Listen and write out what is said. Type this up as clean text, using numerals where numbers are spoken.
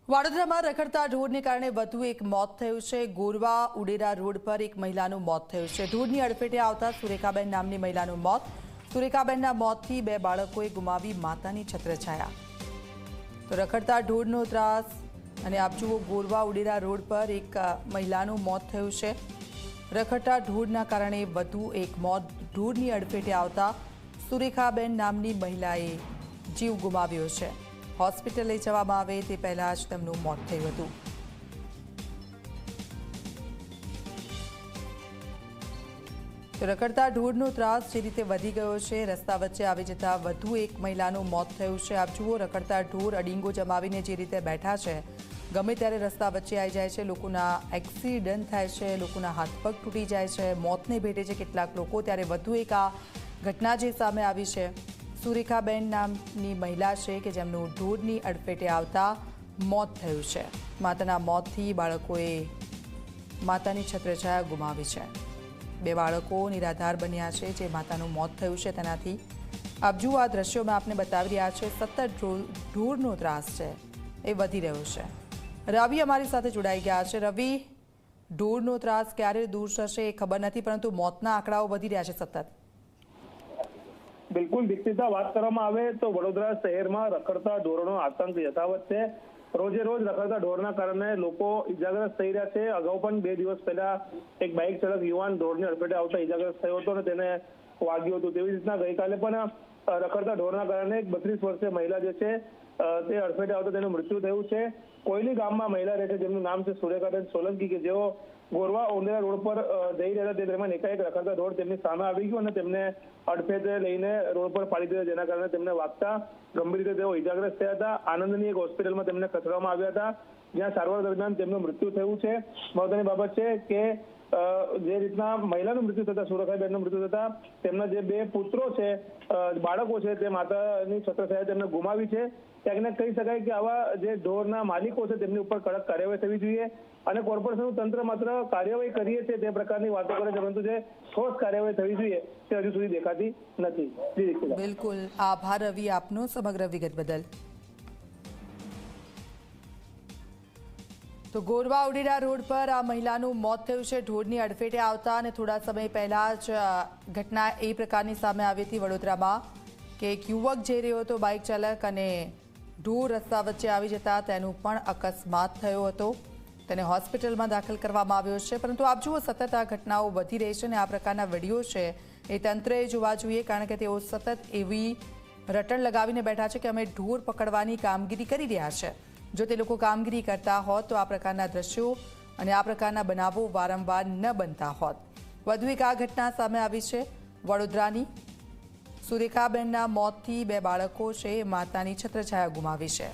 વડોદરામાં રખડતા ઢોરને કારણે વધુ એક મોત થયું છે। ગોરવા ઉડેરા રોડ પર એક મહિલાનું મોત થયું છે। ઢોરની અડફેટે આવતા સુરેખાબેન નામની મહિલાનું મોત। સુરેખાબેનના મોતથી બે બાળકોએ ગુમાવી માતાની છત્રછાયા। તો રખડતા ઢોરનો ત્રાસ અને આપ જુઓ ગોરવા ઉડેરા રોડ પર એક મહિલાનું મોત થયું છે। રખડતા ઢોરના કારણે વધુ એક મોત। ઢોરની અડફેટે આવતા સુરેખાબેન નામની મહિલાએ જીવ ગુમાવ્યો છે। હોસ્પિટલ લઈ જવામાં આવે તે પહેલા જ તેમનું મોત થયું હતું। તો રખડતા ઢોરનો ત્રાસ જે રીતે વધી ગયો છે, રસ્તા વચ્ચે આવી જતા વધુ એક મહિલાનું મોત થયું છે। આપ જુઓ રખડતા ઢોર અડીંગો જમાવીને જે રીતે બેઠા છે, ગમે ત્યારે રસ્તા વચ્ચે આવી જાય છે, લોકોના એક્સિડન્ટ થાય છે, લોકોના હાથ પગ તૂટી જાય છે, મોતને ભેટે છે કેટલાક લોકો। ત્યારે વધુ એક આ ઘટના જે સામે આવી છે। સુરેખાબેન નામની મહિલા છે કે જેમનું ઢોરની અડફેટે આવતા મોત થયું છે। માતાના મોતથી બાળકોએ માતાની છત્રછાયા ગુમાવી છે। બે બાળકો નિરાધાર બન્યા છે જે માતાનું મોત થયું છે તેનાથી। આપ જુઓ આ દ્રશ્યોમાં આપને બતાવી રહ્યા છે, સતત ઢોરનો ત્રાસ છે એ વધી રહ્યો છે। રવિ અમારી સાથે જોડાઈ ગયા છે। રવિ, ઢોરનો ત્રાસ ક્યારે દૂર થશે એ ખબર નથી, પરંતુ મોતના આંકડાઓ વધી રહ્યા છે સતત। બિલકુલ દીક્ષિતા, વાત કરવામાં આવે તો વડોદરા શહેરમાં રખડતા ઢોરનો આતંક યથાવત છે। રોજે રોજ રખડતા ઢોરના કારણે લોકો ઇજાગ્રસ્ત થઈ રહ્યા છે। અગાઉ પણ 2 દિવસ પહેલા એક બાઇક ચાલક યુવાન ઢોરની અડફેટે આવતા ઇજાગ્રસ્ત થયો હતો અને તેને વાગ્યું હતું। તેવી રીતના ગઈકાલે પણ રખડતા ઢોરના કારણે એક 32 વર્ષીય મહિલા જે છે તે અડફેટે આવતા તેનું મૃત્યુ થયું છે। કોયલી ગામમાં મહિલા રહે છે જેમનું નામ છે સુરેખાબેન સોલંકી, કે જેઓ ગોરવા ઉડેરા રોડ પર જઈ રહ્યા હતા તે દરમિયાન એકાએક રખડતા ઢોર તેમની સામે આવી ગયું અને તેમને અડફેટે લઈને રોડ પર પાડી દીધા, જેના કારણે તેમને વાગતા ગંભીર રીતે તેઓ ઇજાગ્રસ્ત થયા હતા। આનંદની એક હોસ્પિટલમાં તેમને ખસેડવામાં આવ્યા હતા, જ્યાં સારવાર દરમિયાન તેમનું મૃત્યુ થયું છે। મહત્વની બાબત છે કે જે રીતના મહિલાનું મૃત્યુ થતા, સુરેખાબેનનું મૃત્યુ થતા તેમના જે 2 પુત્રો છે, બાળકો છે, તે માતાની છત્રછાયા તેમને ગુમાવી છે। ક્યાંક ને કહી શકાય કે આવા જે ઢોરના માલિકો છે તેમની ઉપર કડક કાર્યવાહી થવી જોઈએ અને કોર્પોરેશનનું તંત્ર માત્ર કાર્યવાહી કરીએ છે તે પ્રકારની વાતો કરે છે, પરંતુ જે ઠોસ કાર્યવાહી થવી જોઈએ તે હજુ સુધી દેખાતી નથી। બિલકુલ, આભાર રવિ આપનો સમગ્ર વિગત બદલ। તો ગોરવા ઉડેરા રોડ પર આ મહિલાનું મોત થયું છે ઢોરની અડફેટે આવતા, અને થોડા સમય પહેલા જ ઘટના એ પ્રકારની સામે આવી હતી વડોદરામાં કે એક યુવક જઈ રહ્યો હતો બાઇક ચાલક, અને ઢોર રસ્તા વચ્ચે આવી જતા તેનું પણ અકસ્માત થયો હતો। તેને હોસ્પિટલમાં દાખલ કરવામાં આવ્યો છે, પરંતુ આપ જુઓ સતત આ ઘટનાઓ વધી રહી છે અને આ પ્રકારના વિડીયો છે એ તંત્રએ જોવા જોઈએ, કારણ કે તેઓ સતત એવી રટણ લગાવીને બેઠા છે કે અમે ઢોર પકડવાની કામગીરી કરી રહ્યા છે। જો તે લોકો કામગીરી કરતા હોત તો આ પ્રકારના દ્રશ્યો અને આ પ્રકારના બનાવો વારંવાર ન બનતા હોત। વધુ એક આ ઘટના સામે આવી છે વડોદરાની। સુરેખાબેનના મોતથી બે બાળકો છે માતાની છત્રછાયા ગુમાવી છે।